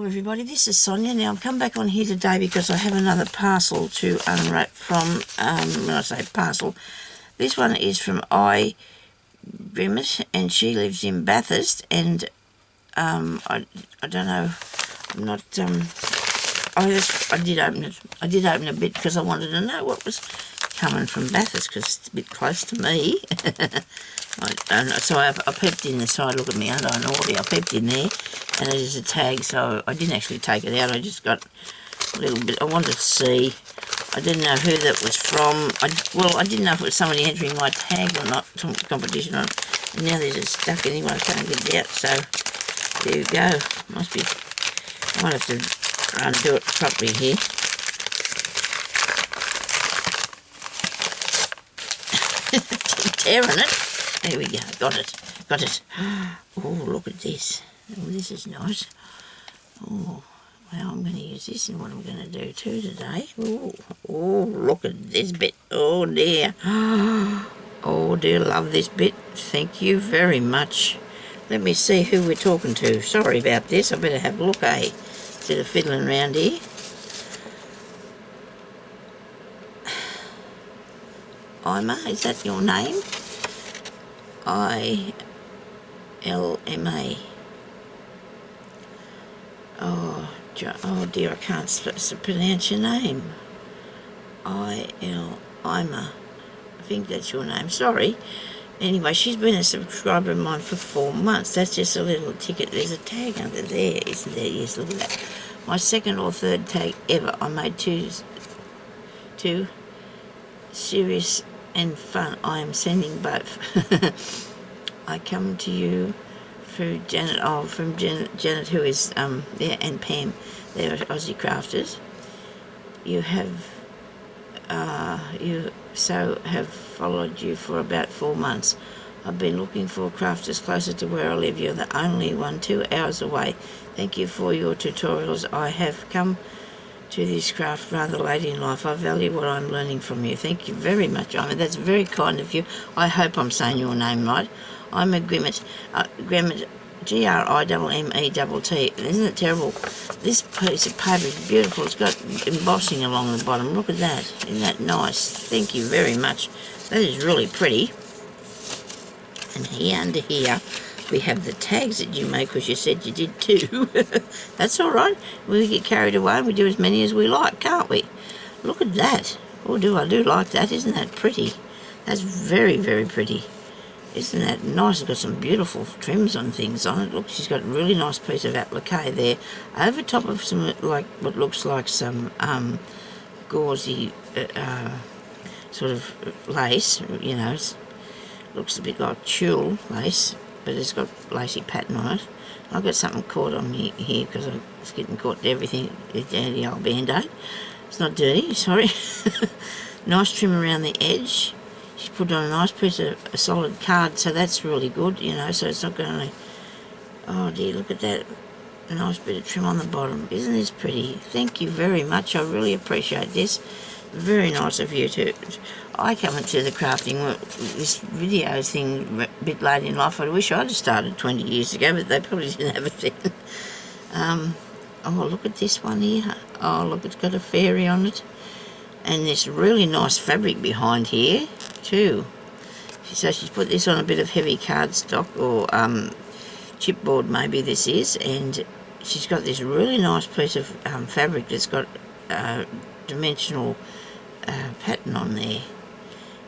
everybody, this is Sonia. Now I've come back on here today because I have another parcel to unwrap from, when I say parcel, this one is from Ilma Grimmett and she lives in Bathurst, and I don't know, I'm not, I did open it a bit because I wanted to know what was coming from Bathurst because it's a bit close to me. So I peeped in the side, look at me under an order, I peeped in there and it is a tag, so I didn't actually take it out, I just got a little bit, I wanted to see, I didn't know who that was from, I didn't know if it was somebody entering my tag or not, some competition on it, and now there's it stuck anyway, I can't get it out, so there you go, must be, I might have to try and do it properly here. Keep tearing it. There we go, got it. Oh, look at this. Oh, this is nice. Oh, well, I'm going to use this in what I'm going to do too today. Oh, look at this bit. Oh, dear. Oh, dear, love this bit. Thank you very much. Let me see who we're talking to. Sorry about this. I better have a look, eh? Instead of fiddling around here. Ilma, is that your name? Ilma. Oh dear, I can't pronounce your name. Ilma. I think that's your name. Sorry. Anyway, she's been a subscriber of mine for 4 months. That's just a little ticket. There's a tag under there, isn't there? Yes, look at that. My second or third tag ever. I made two serious and fun. I am sending both. I come to you through Janet, from Janet who is there, and Pam. They're Aussie crafters. You have have followed you for about 4 months. I've been looking for crafters closer to where I live. You're the only one 2 hours away. Thank you for your tutorials. I have come to this craft rather late in life. I value what I'm learning from you. Thank you very much. I mean, that's very kind of you. I hope I'm saying your name right. I'm a Grimmett, Grimmett, Grimmett. Isn't it terrible? This piece of paper is beautiful. It's got embossing along the bottom. Look at that. Isn't that nice? Thank you very much. That is really pretty. And here, under here, we have the tags that you make, because you said you did too. That's all right. We get carried away and we do as many as we like, can't we? Look at that. Oh, I do like that. Isn't that pretty? That's very, very pretty. Isn't that nice? It's got some beautiful trims on things on it. Look, she's got a really nice piece of applique there, over top of some, like, what looks like some gauzy sort of lace, you know. Looks a bit like tulle lace, but it's got lacy pattern on it. I've got something caught on me here because I was getting caught to everything, the old Band-Aid. It's not dirty, sorry. Nice trim around the edge. She's put on a nice piece of a solid card, so that's really good, you know, so it's not going to... Oh dear, look at that. A nice bit of trim on the bottom. Isn't this pretty? Thank you very much. I really appreciate this. Very nice of you to... I come into the crafting, this video thing, a bit late in life. I wish I'd have started 20 years ago, but they probably didn't have it then. Oh, look at this one here. Oh, look, it's got a fairy on it. And this really nice fabric behind here, too. So she's put this on a bit of heavy cardstock, or chipboard maybe this is, and she's got this really nice piece of fabric that's got dimensional pattern on there.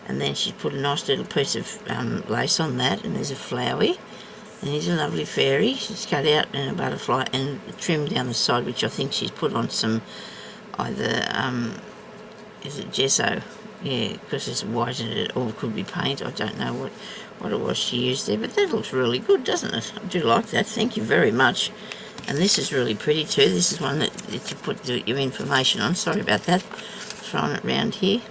And then she's put a nice little piece of lace on that, and there's a flowery, and here's a lovely fairy. She's cut out in a butterfly and trimmed down the side, which I think she's put on some either is it gesso? Yeah, because it's white and it all could be paint. I don't know what it was she used there, but that looks really good, doesn't it? I do like that. Thank you very much. And this is really pretty too. This is one that you put your information on. Sorry about that. Throwing it around here.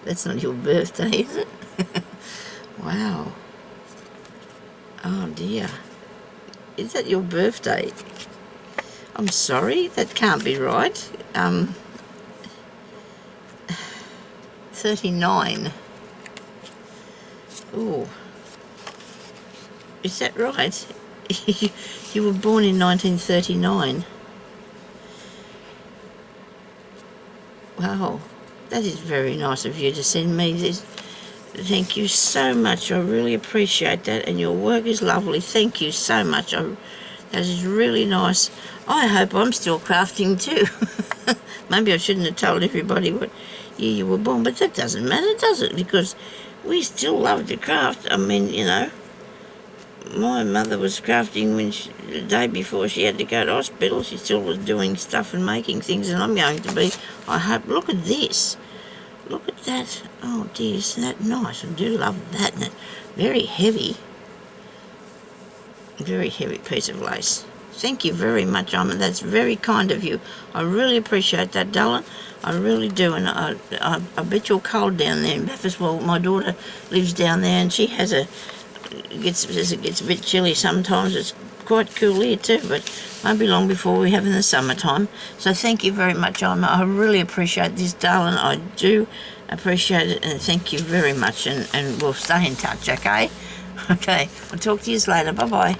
That's not your birthday, is it? Wow. Oh dear. Is that your birthday? I'm sorry, that can't be right. 39. Oh. Is that right? You were born in 1939. Wow, that is very nice of you to send me this. Thank you so much. I really appreciate that, and your work is lovely. Thank you so much. That is really nice. I hope I'm still crafting too. Maybe I shouldn't have told everybody what year you were born, but that doesn't matter, does it? Because we still love to craft. I mean, you know, my mother was crafting the day before she had to go to hospital. She still was doing stuff and making things, and I'm going to be, I hope. Look at this. Look at that. Oh dear, isn't that nice? I do love that. And very heavy piece of lace. Thank you very much, Ilma. That's very kind of you. I really appreciate that, darling. I really do. And I bet you're cold down there in Bathurst. Well, my daughter lives down there, and she has it gets a bit chilly sometimes. It's quite cool here too, but won't be long before we have in the summertime. So thank you very much, Ilma. I really appreciate this, darling. I do appreciate it, and thank you very much. And we'll stay in touch, okay? Okay, I'll talk to you later. Bye-bye.